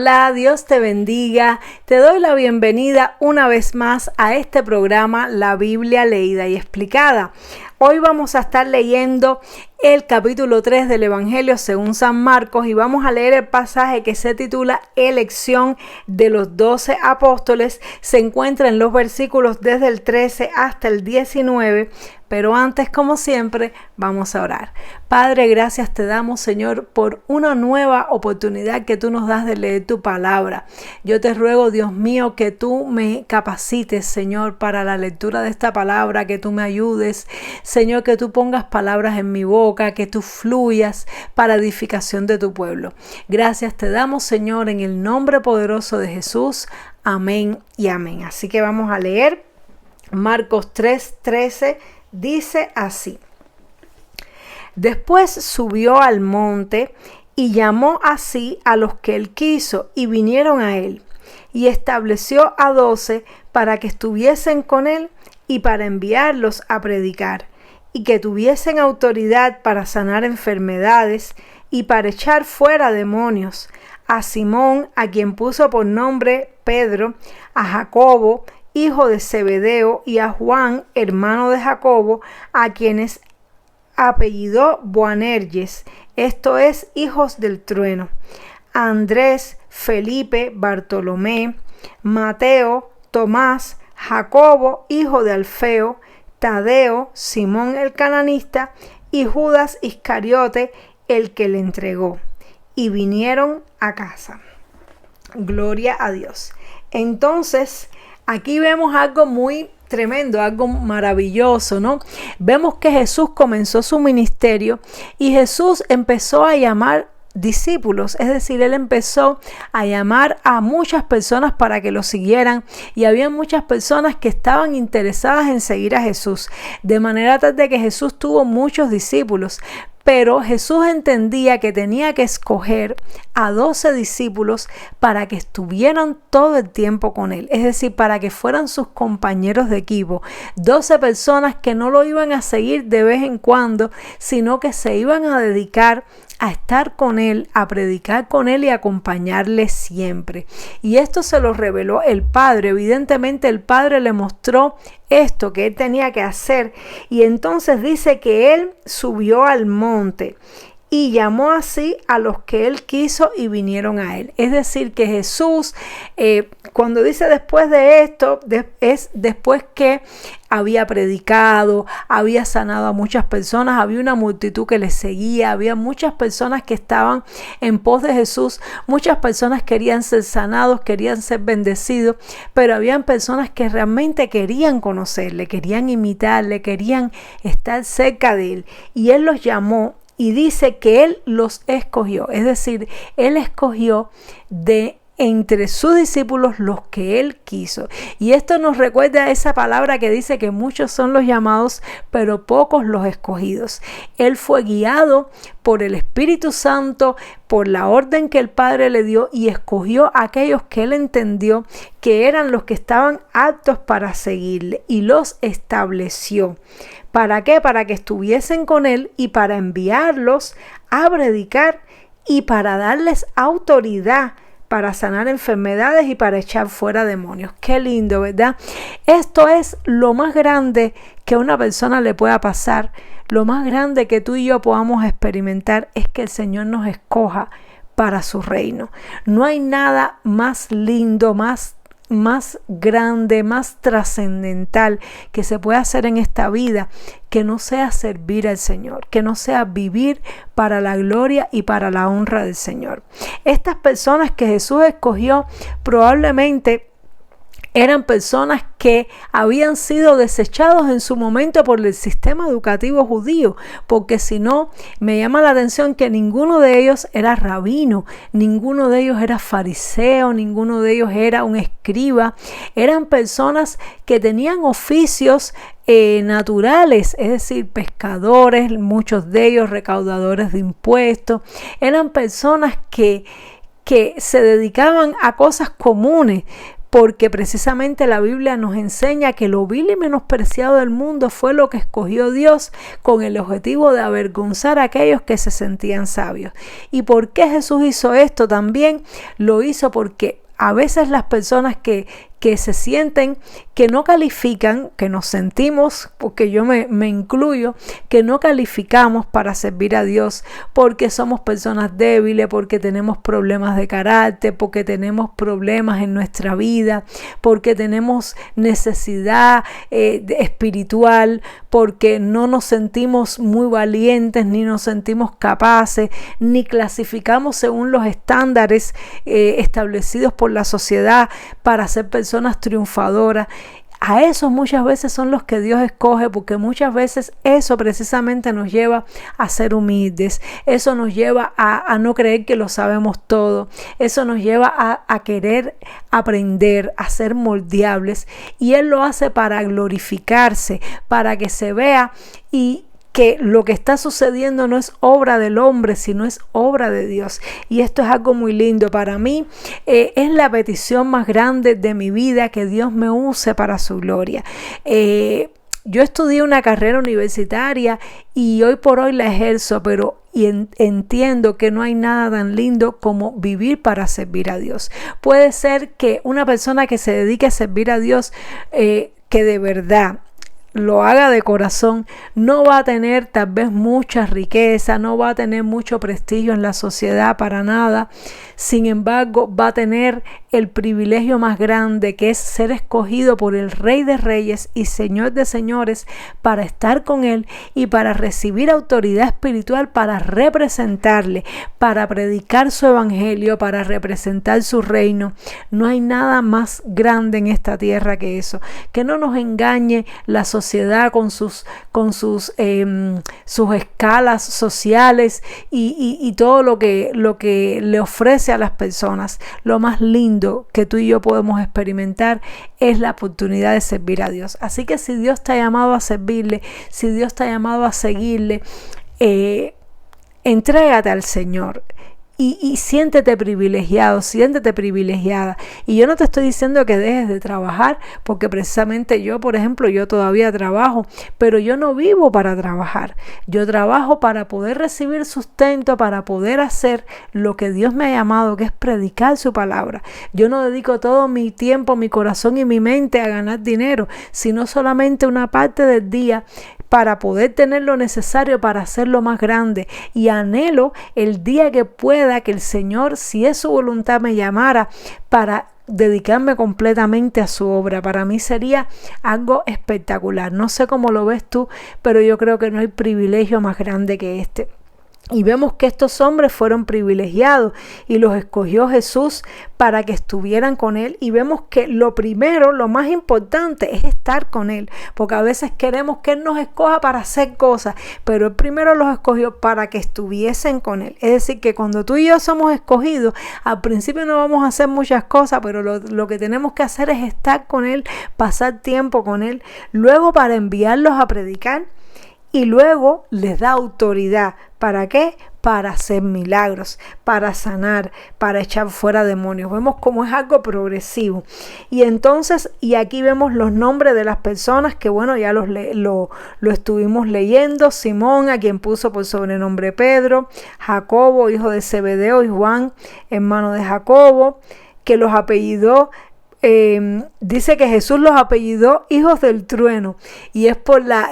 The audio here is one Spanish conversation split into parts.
Hola, Dios te bendiga. Te doy la bienvenida una vez más a este programa La Biblia Leída y Explicada. Hoy vamos a estar leyendo el capítulo 3 del Evangelio según San Marcos y vamos a leer el pasaje que se titula Elección de los 12 apóstoles. Se encuentra en los versículos desde el 13 hasta el 19. Pero antes, como siempre, vamos a orar. Padre, gracias te damos, Señor, por una nueva oportunidad que tú nos das de leer tu palabra. Yo te ruego, Dios mío, que tú me capacites, Señor, para la lectura de esta palabra, que tú me ayudes, Señor, que tú pongas palabras en mi boca, que tú fluyas para edificación de tu pueblo. Gracias te damos, Señor, en el nombre poderoso de Jesús. Amén y amén. Así que vamos a leer Marcos 3:13. Dice así: Después subió al monte y llamó así a los que él quiso y vinieron a él, y estableció a 12 para que estuviesen con él y para enviarlos a predicar, y que tuviesen autoridad para sanar enfermedades y para echar fuera demonios, a Simón, a quien puso por nombre Pedro, a Jacobo, hijo de Zebedeo, y a Juan, hermano de Jacobo, a quienes apellidó Boanerges, esto es, hijos del trueno, a Andrés, Felipe, Bartolomé, Mateo, Tomás, Jacobo, hijo de Alfeo, Tadeo, Simón el cananista, y Judas Iscariote, el que le entregó. Y vinieron a casa. Gloria a Dios. Entonces, aquí vemos algo muy tremendo, algo maravilloso, ¿no? Vemos que Jesús comenzó su ministerio y Jesús empezó a llamar discípulos, es decir, él empezó a llamar a muchas personas para que lo siguieran, y había muchas personas que estaban interesadas en seguir a Jesús, de manera tal de que Jesús tuvo muchos discípulos. Pero Jesús entendía que tenía que escoger a 12 discípulos para que estuvieran todo el tiempo con él. Es decir, para que fueran sus compañeros de equipo. 12 personas que no lo iban a seguir de vez en cuando, sino que se iban a dedicar a estar con él, a predicar con él y a acompañarle siempre. Y esto se lo reveló el Padre. Evidentemente el Padre le mostró esto que él tenía que hacer, y entonces dice que él subió al monte y llamó así a los que él quiso y vinieron a él. Es decir, que Jesús, cuando dice después de esto, es después que había predicado, había sanado a muchas personas, había una multitud que le seguía, había muchas personas que estaban en pos de Jesús, muchas personas querían ser sanados, querían ser bendecidos, pero habían personas que realmente querían conocerle, querían imitarle, querían estar cerca de él, y él los llamó. Y dice que él los escogió, es decir, él escogió de entre sus discípulos los que él quiso. Y esto nos recuerda a esa palabra que dice que muchos son los llamados, pero pocos los escogidos. Él fue guiado por el Espíritu Santo, por la orden que el Padre le dio, y escogió a aquellos que él entendió que eran los que estaban aptos para seguirle, y los estableció. ¿Para qué? Para que estuviesen con él y para enviarlos a predicar y para darles autoridad para sanar enfermedades y para echar fuera demonios. Qué lindo, ¿verdad? Esto es lo más grande que a una persona le pueda pasar. Lo más grande que tú y yo podamos experimentar es que el Señor nos escoja para su reino. No hay nada más lindo, más grande, más trascendental que se pueda hacer en esta vida que no sea servir al Señor, que no sea vivir para la gloria y para la honra del Señor. Estas personas que Jesús escogió probablemente eran personas que habían sido desechados en su momento por el sistema educativo judío, porque si no, me llama la atención que ninguno de ellos era rabino, ninguno de ellos era fariseo, ninguno de ellos era un escriba. Eran personas que tenían oficios naturales, es decir, pescadores, muchos de ellos recaudadores de impuestos. Eran personas que se dedicaban a cosas comunes, porque precisamente la Biblia nos enseña que lo vil y menospreciado del mundo fue lo que escogió Dios con el objetivo de avergonzar a aquellos que se sentían sabios. ¿Y por qué Jesús hizo esto también? Lo hizo porque a veces las personas que se sienten, que no califican, que nos sentimos, porque yo me incluyo, que no calificamos para servir a Dios, porque somos personas débiles, porque tenemos problemas de carácter, porque tenemos problemas en nuestra vida, porque tenemos necesidad espiritual, porque no nos sentimos muy valientes, ni nos sentimos capaces, ni clasificamos según los estándares establecidos por la sociedad para ser personas triunfadoras. A esos muchas veces son los que Dios escoge, porque muchas veces eso precisamente nos lleva a ser humildes, eso nos lleva a no creer que lo sabemos todo, eso nos lleva a querer aprender, a ser moldeables, y Él lo hace para glorificarse, para que se vea y que lo que está sucediendo no es obra del hombre, sino es obra de Dios. Y esto es algo muy lindo para mí. Es la petición más grande de mi vida, que Dios me use para su gloria. Yo estudié una carrera universitaria y hoy por hoy la ejerzo, pero entiendo que no hay nada tan lindo como vivir para servir a Dios. Puede ser que una persona que se dedique a servir a Dios, que de verdad lo haga de corazón, no va a tener tal vez mucha riqueza, no va a tener mucho prestigio en la sociedad para nada. Sin embargo, va a tener el privilegio más grande, que es ser escogido por el Rey de Reyes y Señor de Señores para estar con Él y para recibir autoridad espiritual, para representarle, para predicar su evangelio, para representar su reino. No hay nada más grande en esta tierra que eso. Que no nos engañe la sociedad con sus escalas sociales y todo lo que le ofrece a las personas. Lo más lindo que tú y yo podemos experimentar es la oportunidad de servir a Dios. Así que si Dios te ha llamado a servirle, si Dios te ha llamado a seguirle, entrégate al Señor. Y siéntete privilegiado, siéntete privilegiada. Y yo no te estoy diciendo que dejes de trabajar, porque precisamente yo, por ejemplo, yo todavía trabajo, pero yo no vivo para trabajar. Yo trabajo para poder recibir sustento, para poder hacer lo que Dios me ha llamado, que es predicar su palabra. Yo no dedico todo mi tiempo, mi corazón y mi mente a ganar dinero, sino solamente una parte del día para poder tener lo necesario para hacerlo más grande. Y anhelo el día que pueda, que el Señor, si es su voluntad, me llamara para dedicarme completamente a su obra. Para mí sería algo espectacular. No sé cómo lo ves tú, pero yo creo que no hay privilegio más grande que este. Y vemos que estos hombres fueron privilegiados y los escogió Jesús para que estuvieran con Él. Y vemos que lo primero, lo más importante es estar con Él, porque a veces queremos que Él nos escoja para hacer cosas, pero Él primero los escogió para que estuviesen con Él. Es decir, que cuando tú y yo somos escogidos, al principio no vamos a hacer muchas cosas, pero lo que tenemos que hacer es estar con Él, pasar tiempo con Él, luego para enviarlos a predicar. Y luego les da autoridad. ¿Para qué? Para hacer milagros, para sanar, para echar fuera demonios. Vemos cómo es algo progresivo. Y entonces, y aquí vemos los nombres de las personas que, bueno, ya lo estuvimos leyendo. Simón, a quien puso por sobrenombre Pedro. Jacobo, hijo de Zebedeo, y Juan, hermano de Jacobo, que los apellidó. Dice que Jesús los apellidó hijos del trueno, y es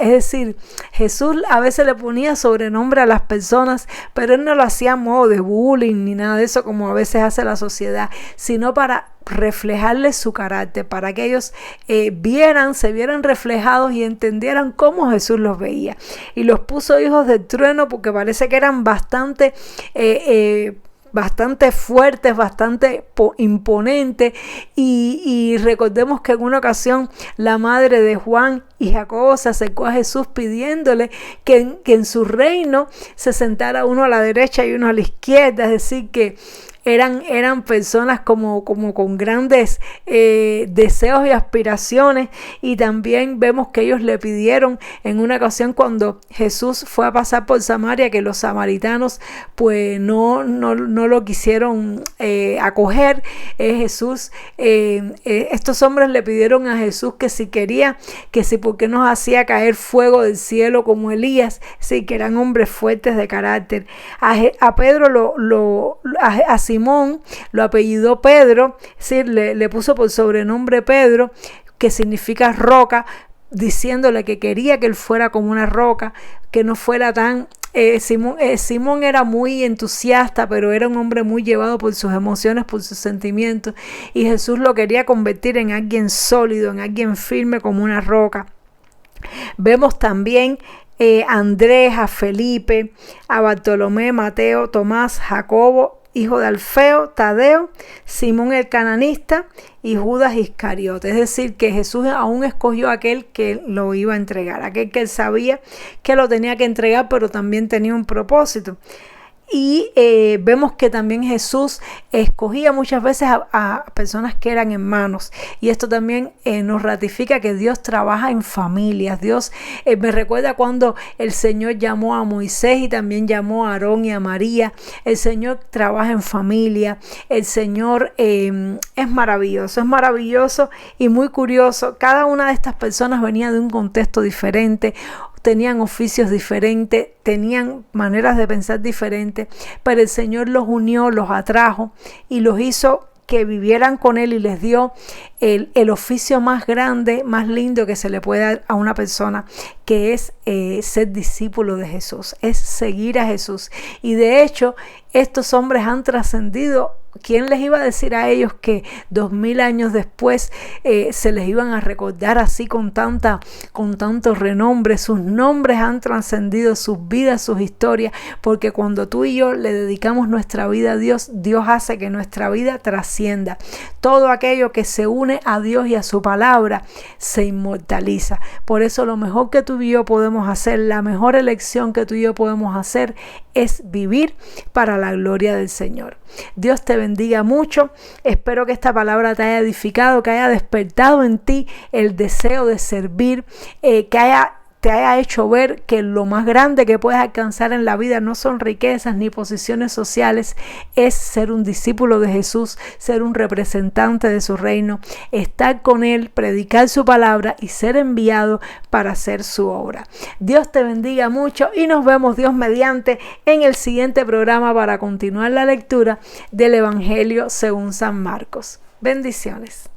decir, Jesús a veces le ponía sobrenombre a las personas, pero Él no lo hacía a modo de bullying ni nada de eso como a veces hace la sociedad, sino para reflejarles su carácter, para que ellos se vieran reflejados y entendieran cómo Jesús los veía. Y los puso hijos del trueno porque parece que eran bastante fuertes, bastante imponentes, y recordemos que en una ocasión la madre de Juan y Jacobo se acercó a Jesús pidiéndole que en su reino se sentara uno a la derecha y uno a la izquierda, es decir, que eran personas como con grandes deseos y aspiraciones, y también vemos que ellos le pidieron en una ocasión cuando Jesús fue a pasar por Samaria, que los samaritanos pues no lo quisieron acoger. Estos hombres le pidieron a Jesús que si quería, que si porque nos hacía caer fuego del cielo como Elías, sí, que eran hombres fuertes de carácter. A Pedro a Simón lo apellidó Pedro, sí, le puso por sobrenombre Pedro, que significa roca, diciéndole que quería que él fuera como una roca, que no fuera tan... Simón era muy entusiasta, pero era un hombre muy llevado por sus emociones, por sus sentimientos, y Jesús lo quería convertir en alguien sólido, en alguien firme como una roca. Vemos también a Andrés, a Felipe, a Bartolomé, Mateo, Tomás, Jacobo, hijo de Alfeo, Tadeo, Simón el cananista y Judas Iscariote. Es decir, que Jesús aún escogió a aquel que lo iba a entregar, aquel que él sabía que lo tenía que entregar, pero también tenía un propósito. Y vemos que también Jesús escogía muchas veces a personas que eran hermanos, y esto también nos ratifica que Dios trabaja en familias. Dios me recuerda cuando el Señor llamó a Moisés y también llamó a Aarón y a María. El Señor trabaja en familia. El Señor es maravilloso y muy curioso. Cada una de estas personas venía de un contexto diferente, tenían oficios diferentes, tenían maneras de pensar diferentes, pero el Señor los unió, los atrajo y los hizo que vivieran con Él, y les dio el oficio más grande, más lindo que se le puede dar a una persona, que es ser discípulo de Jesús, es seguir a Jesús. Y de hecho, estos hombres han trascendido. ¿Quién les iba a decir a ellos que 2000 años después se les iban a recordar así con tanto renombre? Sus nombres han trascendido, sus vidas, sus historias, porque cuando tú y yo le dedicamos nuestra vida a Dios, Dios hace que nuestra vida trascienda. Todo aquello que se une a Dios y a su palabra se inmortaliza. Por eso lo mejor que tú y yo podemos hacer, la mejor elección que tú y yo podemos hacer, es vivir para la gloria del Señor. Dios te bendiga mucho. Espero que esta palabra te haya edificado, que haya despertado en ti el deseo de servir, que te haya hecho ver que lo más grande que puedes alcanzar en la vida no son riquezas ni posiciones sociales, es ser un discípulo de Jesús, ser un representante de su reino, estar con Él, predicar su palabra y ser enviado para hacer su obra. Dios te bendiga mucho y nos vemos, Dios mediante, en el siguiente programa para continuar la lectura del Evangelio según San Marcos. Bendiciones.